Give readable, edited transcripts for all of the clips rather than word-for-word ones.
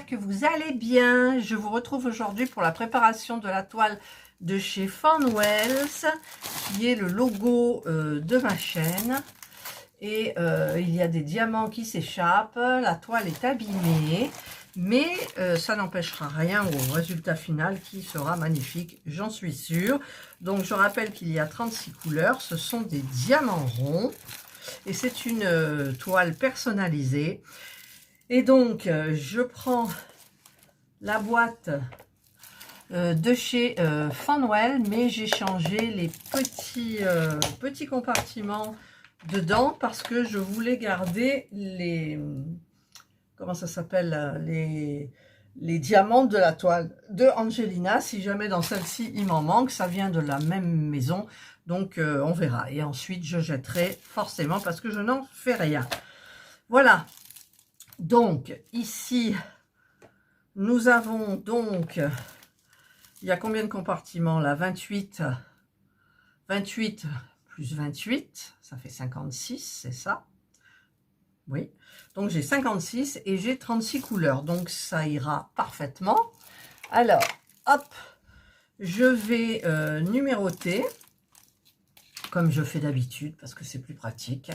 j'espère que vous allez bien. Je vous retrouve aujourd'hui pour la préparation de la toile de chez Fanwells, qui est le logo de ma chaîne. Et il y a des diamants qui s'échappent, la toile est abîmée, mais ça n'empêchera rien au résultat final qui sera magnifique, j'en suis sûre. Donc je rappelle qu'il y a 36 couleurs, ce sont des diamants ronds, et c'est une toile personnalisée. Et donc, je prends la boîte de chez Fanwells, mais j'ai changé les petits compartiments dedans parce que je voulais garder les... Comment ça s'appelle, les diamants de la toile de Angelina. Si jamais dans celle-ci, il m'en manque, ça vient de la même maison. Donc, on verra. Et ensuite, je jetterai forcément parce que je n'en fais rien. Voilà. Donc, ici, nous avons donc, il y a combien de compartiments là? 28 plus 28, ça fait 56, c'est ça? Oui. Donc, j'ai 56 et j'ai 36 couleurs. Donc, ça ira parfaitement. Alors, hop, je vais numéroter, comme je fais d'habitude, parce que c'est plus pratique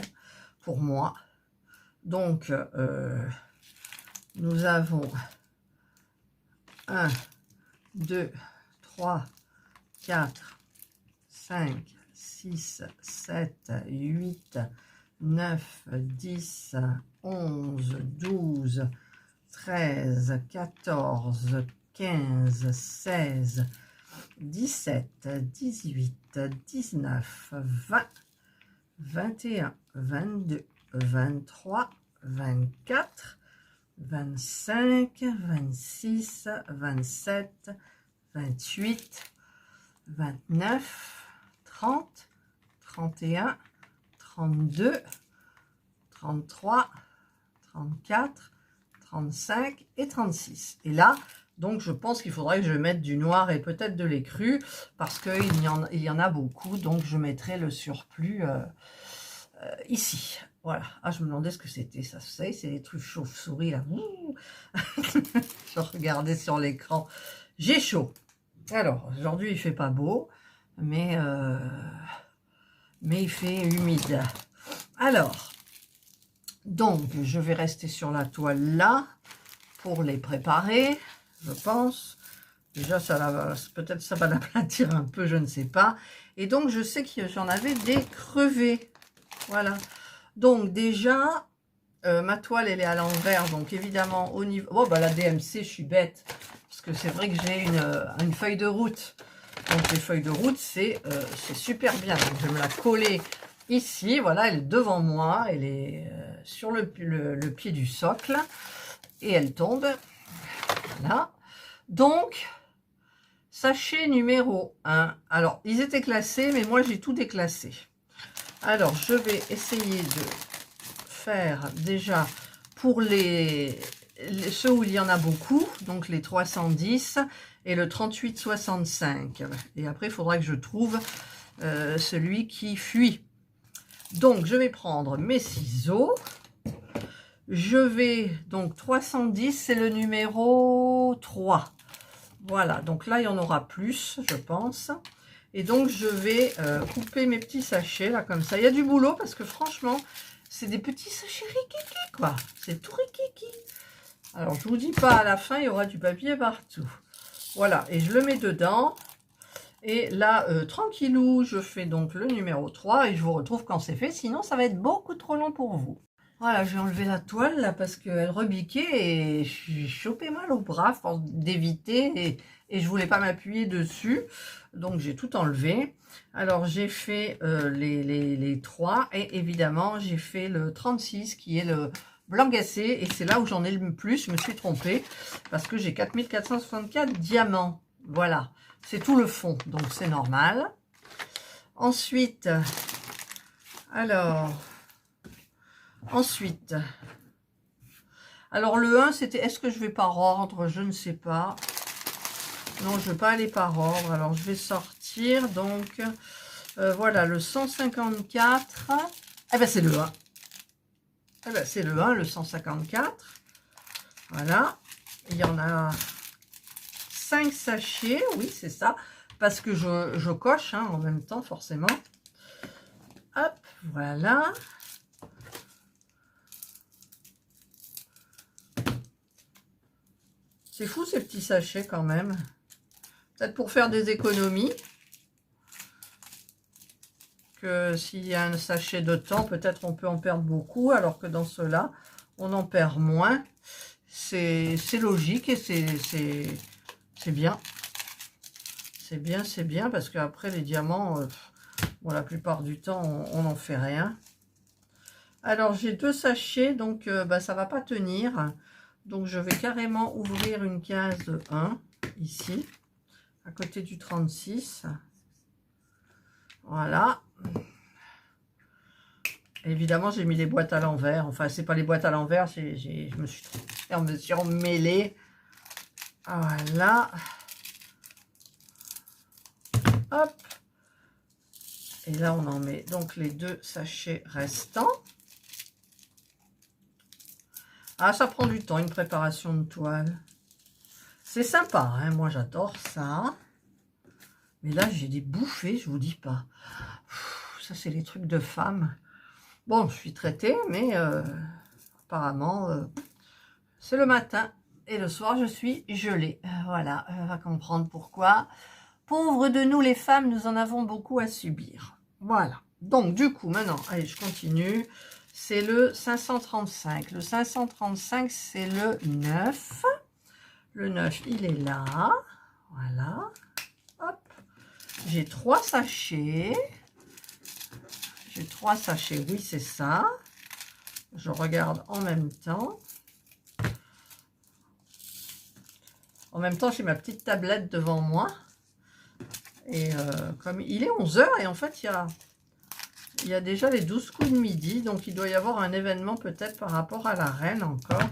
pour moi. Donc, nous avons 1, 2, 3, 4, 5, 6, 7, 8, 9, 10, 11, 12, 13, 14, 15, 16, 17, 18, 19, 20, 21, 22, 23, 24, 25, 26, 27, 28, 29, 30, 31, 32, 33, 34, 35 et 36. Et là, donc je pense qu'il faudrait que je mette du noir et peut-être de l'écru parce qu'il y en a beaucoup. Donc je mettrai le surplus ici. Voilà. Ah, je me demandais ce que c'était. Ça, c'est les trucs chauve-souris là. Je regardais sur l'écran. J'ai chaud. Alors, aujourd'hui, il fait pas beau, mais il fait humide. Alors, donc, je vais rester sur la toile là pour les préparer, je pense. Déjà, peut-être ça va l'aplatir un peu, je ne sais pas. Et donc, je sais que j'en avais des crevés. Voilà. Donc, déjà, ma toile, elle est à l'envers. Donc, évidemment, au niveau... Oh, bah, la DMC, je suis bête. Parce que c'est vrai que j'ai une feuille de route. Donc, les feuilles de route, c'est super bien. Donc, je vais me la coller ici. Voilà, elle est devant moi. Elle est sur le pied du socle. Et elle tombe. Voilà. Donc, sachet numéro 1. Alors, ils étaient classés, mais moi, j'ai tout déclassé. Alors, je vais essayer de faire déjà pour ceux où il y en a beaucoup, donc les 310 et le 3865. Et après, il faudra que je trouve celui qui fuit. Donc, je vais prendre mes ciseaux. Je vais, donc 310, c'est le numéro 3. Voilà, donc là, il y en aura plus, je pense. Et donc, je vais couper mes petits sachets, là, comme ça. Il y a du boulot, parce que franchement, c'est des petits sachets rikiki, quoi. C'est tout rikiki. Alors, je vous dis pas, à la fin, il y aura du papier partout. Voilà, et je le mets dedans. Et là, tranquillou, je fais donc le numéro 3. Et je vous retrouve quand c'est fait, sinon, ça va être beaucoup trop long pour vous. Voilà, j'ai enlevé la toile, là, parce qu'elle rebiquait. Et j'ai chopé mal au bras, force d'éviter. Et je voulais pas m'appuyer dessus. Donc, j'ai tout enlevé. Alors, j'ai fait les 3. Et évidemment, j'ai fait le 36, qui est le blanc gassé. Et c'est là où j'en ai le plus. Je me suis trompée. Parce que j'ai 4464 diamants. Voilà. C'est tout le fond. Donc, c'est normal. Ensuite, alors... Ensuite, alors le 1, c'était, est-ce que je vais par ordre? Je ne sais pas. Non, je ne vais pas aller par ordre. Alors, je vais sortir. Donc, voilà, le 154. Eh bien, c'est le 1. Eh bien, c'est le 1, le 154. Voilà. il y en a 5 sachets, oui c'est ça, parce que je coche hein, en même temps forcément. Hop, voilà. C'est fou ces petits sachets quand même. Peut-être pour faire des économies. Que s'il y a un sachet de temps, peut-être on peut en perdre beaucoup, alors que dans ceux-là, on en perd moins. C'est logique et c'est bien. C'est bien, parce qu'après les diamants, bon, la plupart du temps, on n'en fait rien. Alors, j'ai 2 sachets, donc bah, ça ne va pas tenir. Donc, je vais carrément ouvrir une case de 1, ici, à côté du 36. Voilà. Évidemment, j'ai mis les boîtes à l'envers. Enfin, c'est pas les boîtes à l'envers, je me suis emmêlée. Voilà. Hop. Et là, on en met donc les 2 sachets restants. Ah, ça prend du temps, une préparation de toile. C'est sympa, hein, moi j'adore ça. Mais là, j'ai des bouffées, je vous dis pas. Ça, c'est les trucs de femmes. Bon, je suis traitée, mais apparemment, c'est le matin. Et le soir, je suis gelée. Voilà, on va comprendre pourquoi. Pauvres de nous, les femmes, nous en avons beaucoup à subir. Voilà. Donc, du coup, maintenant, allez, je continue. C'est le 535. Le 535, c'est le 9. Le 9, il est là. Voilà. Hop. J'ai 3 sachets. J'ai 3 sachets, oui, c'est ça. Je regarde en même temps. En même temps, j'ai ma petite tablette devant moi. Et comme il est 11 h, et en fait, il y a déjà les 12 coups de midi. Donc, il doit y avoir un événement peut-être par rapport à la reine encore.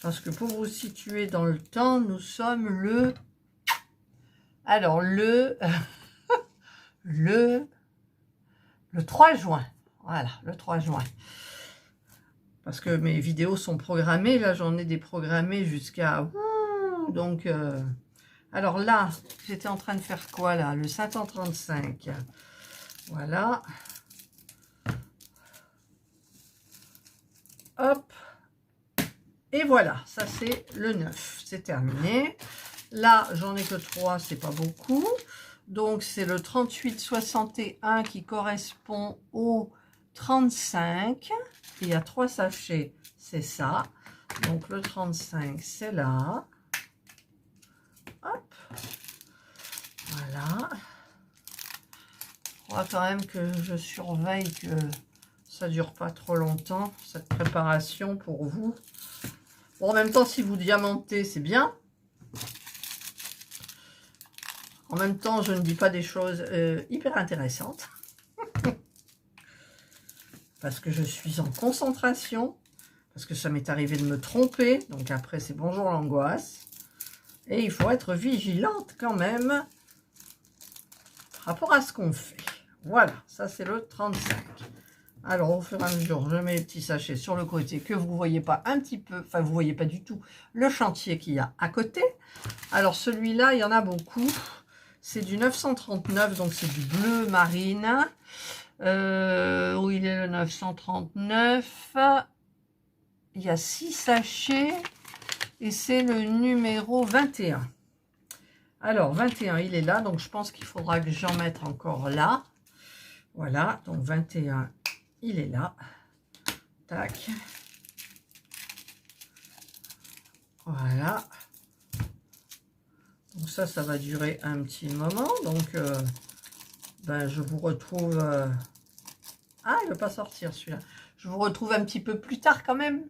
Parce que pour vous situer dans le temps, nous sommes le... Alors, le 3 juin. Voilà, le 3 juin. Parce que mes vidéos sont programmées. Là, j'en ai des programmées jusqu'à... Donc, alors là, j'étais en train de faire quoi là? Le 535. Voilà. Hop. Et voilà, ça c'est le 9. C'est terminé. Là, j'en ai que 3, c'est pas beaucoup. Donc, c'est le 38-61 qui correspond au 35. Il y a 3 sachets, c'est ça. Donc, le 35, c'est là. Hop. Voilà. Il faudra quand même que je surveille que ça ne dure pas trop longtemps, cette préparation pour vous. Bon, en même temps, si vous diamantez, c'est bien. En même temps, je ne dis pas des choses hyper intéressantes. Parce que je suis en concentration. Parce que ça m'est arrivé de me tromper. Donc après, c'est bonjour l'angoisse. Et il faut être vigilante quand même. Par rapport à ce qu'on fait. Voilà, ça c'est le 35. Alors, au fur et à mesure, je mets les petits sachets sur le côté que vous ne voyez pas un petit peu. Enfin, vous ne voyez pas du tout le chantier qu'il y a à côté. Alors, celui-là, il y en a beaucoup. C'est du 939, donc c'est du bleu marine. Où il est le 939? Il y a 6 sachets et c'est le numéro 21. Alors, 21, il est là, donc je pense qu'il faudra que j'en mette encore là. Voilà, donc 21, il est là. Tac. Voilà. Donc ça va durer un petit moment. Donc, ben, je vous retrouve... Ah, il ne veut pas sortir celui-là. Je vous retrouve un petit peu plus tard quand même.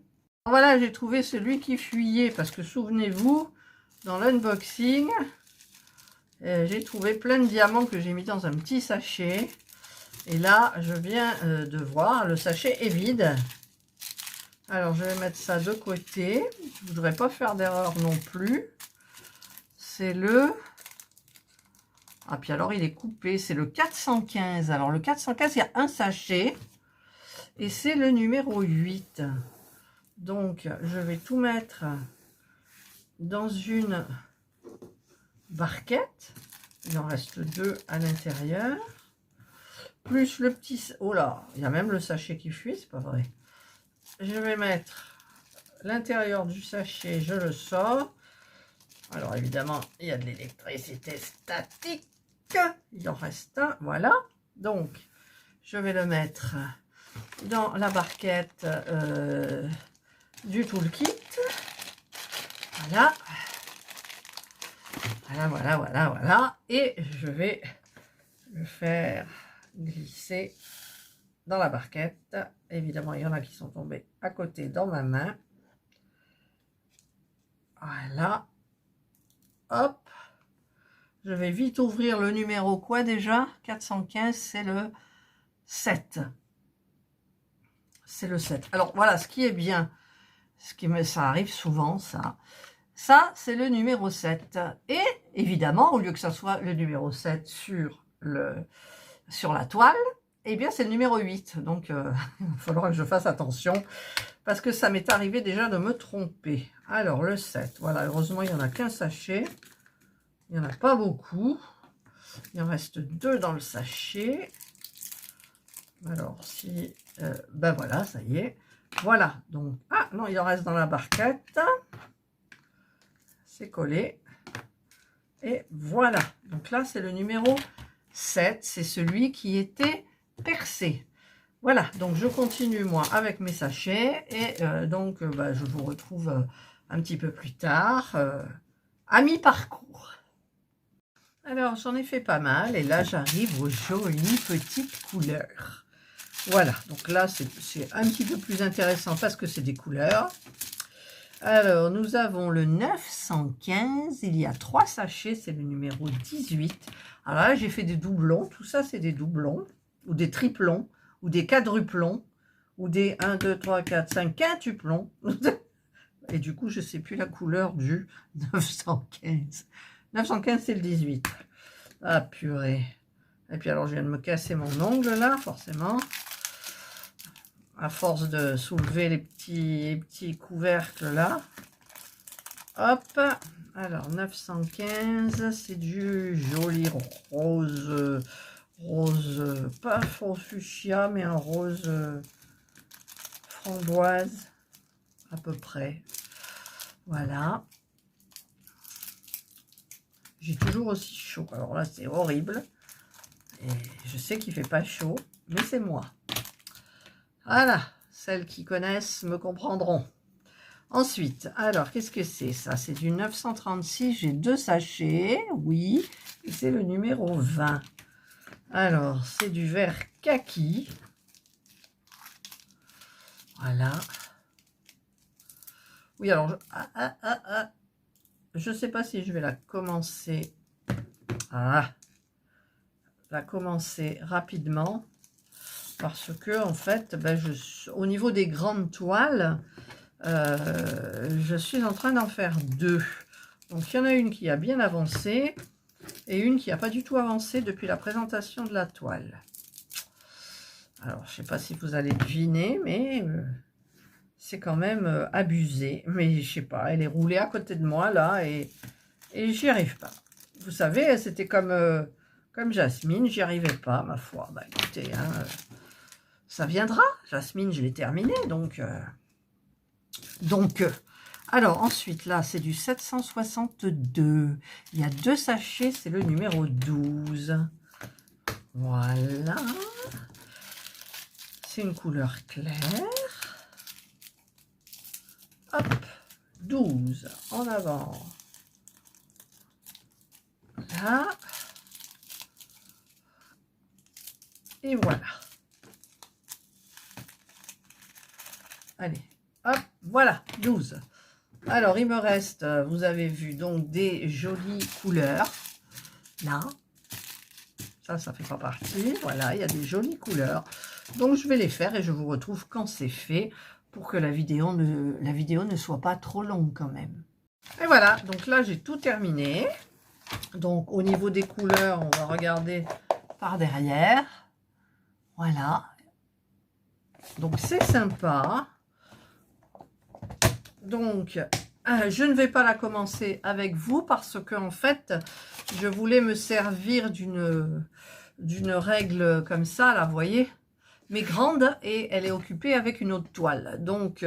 Voilà, j'ai trouvé celui qui fuyait. Parce que souvenez-vous, dans l'unboxing, j'ai trouvé plein de diamants que j'ai mis dans un petit sachet. Et là, je viens de voir, le sachet est vide. Alors, je vais mettre ça de côté. Je ne voudrais pas faire d'erreur non plus. C'est le... Ah, puis alors, il est coupé. C'est le 415. Alors, le 415, il y a un sachet. Et c'est le numéro 8. Donc, je vais tout mettre dans une barquette. Il en reste 2 à l'intérieur. Plus le petit... Oh là, il y a même le sachet qui fuit, c'est pas vrai. Je vais mettre l'intérieur du sachet, je le sors. Alors évidemment, il y a de l'électricité statique. Il en reste un, voilà. Donc, je vais le mettre dans la barquette du toolkit. Voilà. Voilà. Et je vais le faire glisser dans la barquette. Évidemment, il y en a qui sont tombés à côté dans ma main. Voilà. Hop. Je vais vite ouvrir le numéro quoi déjà? 415, c'est le 7. C'est le 7. Alors voilà, ce qui est bien, ça arrive souvent, ça. Ça, c'est le numéro 7. Et évidemment, au lieu que ça soit le numéro 7 sur la toile, eh bien, c'est le numéro 8. Donc, il va falloir que je fasse attention parce que ça m'est arrivé déjà de me tromper. Alors, le 7. Voilà, heureusement, il n'y en a qu'un sachet. Il n'y en a pas beaucoup. Il en reste 2 dans le sachet. Alors, si... ben voilà, ça y est. Voilà, donc... Ah, non, il en reste dans la barquette. C'est collé. Et voilà. Donc là, c'est le numéro 7. C'est celui qui était percé. Voilà, donc je continue, moi, avec mes sachets. Et donc, je vous retrouve un petit peu plus tard, à mi-parcours. Alors, j'en ai fait pas mal. Et là, j'arrive aux jolies petites couleurs. Voilà, donc là, c'est un petit peu plus intéressant parce que c'est des couleurs. Alors, nous avons le 915. Il y a 3 sachets, c'est le numéro 18. Alors là, j'ai fait des doublons. Tout ça, c'est des doublons, ou des triplons, ou des quadruplons, ou des 1, 2, 3, 4, 5 quintuplons. Et du coup, je ne sais plus la couleur du 915. 915, c'est le 18. Ah, purée. Et puis alors, je viens de me casser mon ongle, là, forcément. À force de soulever les petits couvercles, là. Hop. Alors, 915, c'est du joli rose. Rose, pas faux fuchsia, mais un rose framboise, à peu près. Voilà. J'ai toujours aussi chaud. Alors là, c'est horrible. Et je sais qu'il ne fait pas chaud, mais c'est moi. Voilà. Celles qui connaissent me comprendront. Ensuite, alors, qu'est-ce que c'est ça? C'est du 936. J'ai 2 sachets. Oui. Et c'est le numéro 20. Alors, c'est du vert kaki. Voilà. Oui, alors, je ne sais pas si je vais la commencer. La commencer rapidement. Parce que, en fait, au niveau des grandes toiles, je suis en train d'en faire 2. Donc, il y en a une qui a bien avancé et une qui n'a pas du tout avancé depuis la présentation de la toile. Alors, je ne sais pas si vous allez deviner, mais c'est quand même abusé. Mais je ne sais pas, elle est roulée à côté de moi, là, et j'y arrive pas. Vous savez, c'était comme Jasmine, j'y arrivais pas, ma foi. Bah, écoutez, hein, ça viendra. Jasmine, je l'ai terminée, donc... alors, ensuite, là, c'est du 762. Il y a 2 sachets, c'est le numéro 12. Voilà. C'est une couleur claire. Hop, 12 en avant. Là. Et voilà. Allez, hop, voilà, 12. Alors, il me reste, vous avez vu, donc des jolies couleurs. Là. Ça fait pas partie. Voilà, il y a des jolies couleurs. Donc, je vais les faire et je vous retrouve quand c'est fait pour que la vidéo ne soit pas trop longue quand même. Et voilà, donc là, j'ai tout terminé. Donc, au niveau des couleurs, on va regarder par derrière. Voilà. Donc, c'est sympa. Donc, Je ne vais pas la commencer avec vous parce que en fait, je voulais me servir d'une règle comme ça, là, vous voyez, mais grande, et elle est occupée avec une autre toile. Donc,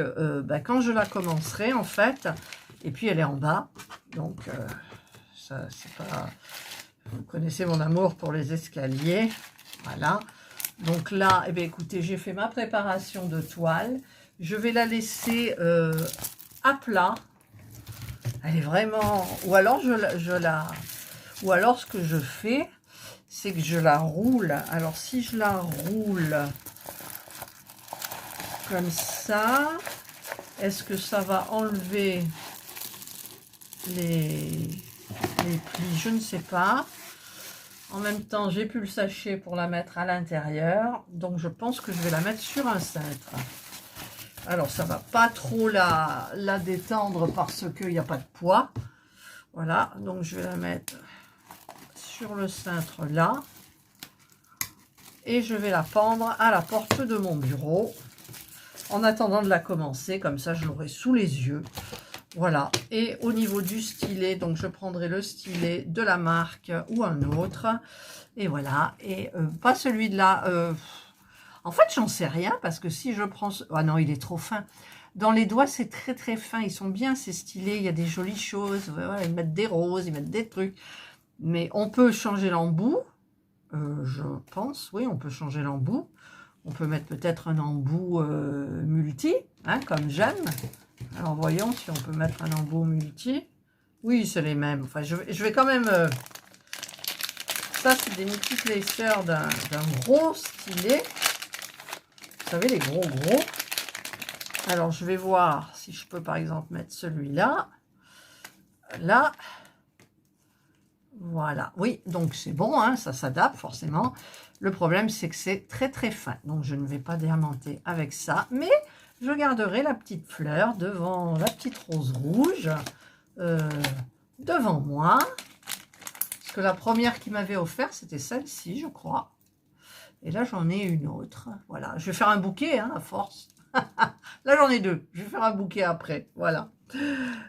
quand je la commencerai, en fait, et puis elle est en bas, donc ça, c'est pas... Vous connaissez mon amour pour les escaliers, voilà. Donc là, eh bien, écoutez, j'ai fait ma préparation de toile. Je vais la laisser à plat. Elle est vraiment... Ou alors, ou alors, ce que je fais, c'est que je la roule. Alors, si je la roule comme ça, est-ce que ça va enlever les plis? Je ne sais pas. En même temps, j'ai pu le sachet pour la mettre à l'intérieur. Donc, je pense que je vais la mettre sur un cintre. Alors, ça va pas trop la détendre parce qu'il n'y a pas de poids. Voilà, donc je vais la mettre sur le cintre là. Et je vais la pendre à la porte de mon bureau. En attendant de la commencer, comme ça je l'aurai sous les yeux. Voilà, et au niveau du stylet, donc je prendrai le stylet de la marque ou un autre. Et voilà, et pas celui de là. En fait, j'en sais rien, parce que si je prends... Ah non, il est trop fin. Dans les doigts, c'est très très fin. Ils sont bien, ces stylets. Il y a des jolies choses. Voilà, ils mettent des roses, ils mettent des trucs. Mais on peut changer l'embout. Je pense, oui, on peut changer l'embout. On peut mettre peut-être un embout multi, hein, comme j'aime. Alors, voyons si on peut mettre un embout multi. Oui, c'est les mêmes. Enfin, je vais quand même... Ça, c'est des multiplacers d'un gros stylet. Vous savez, les gros. Alors, je vais voir si je peux, par exemple, mettre celui-là. Là. Voilà. Oui, donc c'est bon, hein, ça s'adapte forcément. Le problème, c'est que c'est très, très fin. Donc, je ne vais pas diamanter avec ça. Mais je garderai la petite fleur devant la petite rose rouge devant moi. Parce que la première qui m'avait offert, c'était celle-ci, je crois. Et là, j'en ai une autre. Voilà. Je vais faire un bouquet, hein, à force. Là, j'en ai deux. Je vais faire un bouquet après. Voilà.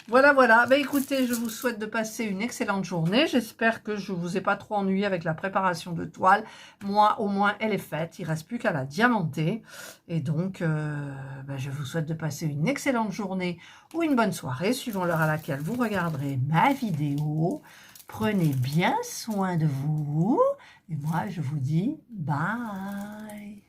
Voilà. Ben, écoutez, je vous souhaite de passer une excellente journée. J'espère que je ne vous ai pas trop ennuyé avec la préparation de toile. Moi, au moins, elle est faite. Il ne reste plus qu'à la diamanter. Et donc, je vous souhaite de passer une excellente journée ou une bonne soirée, suivant l'heure à laquelle vous regarderez ma vidéo. Prenez bien soin de vous. Et moi, je vous dis bye.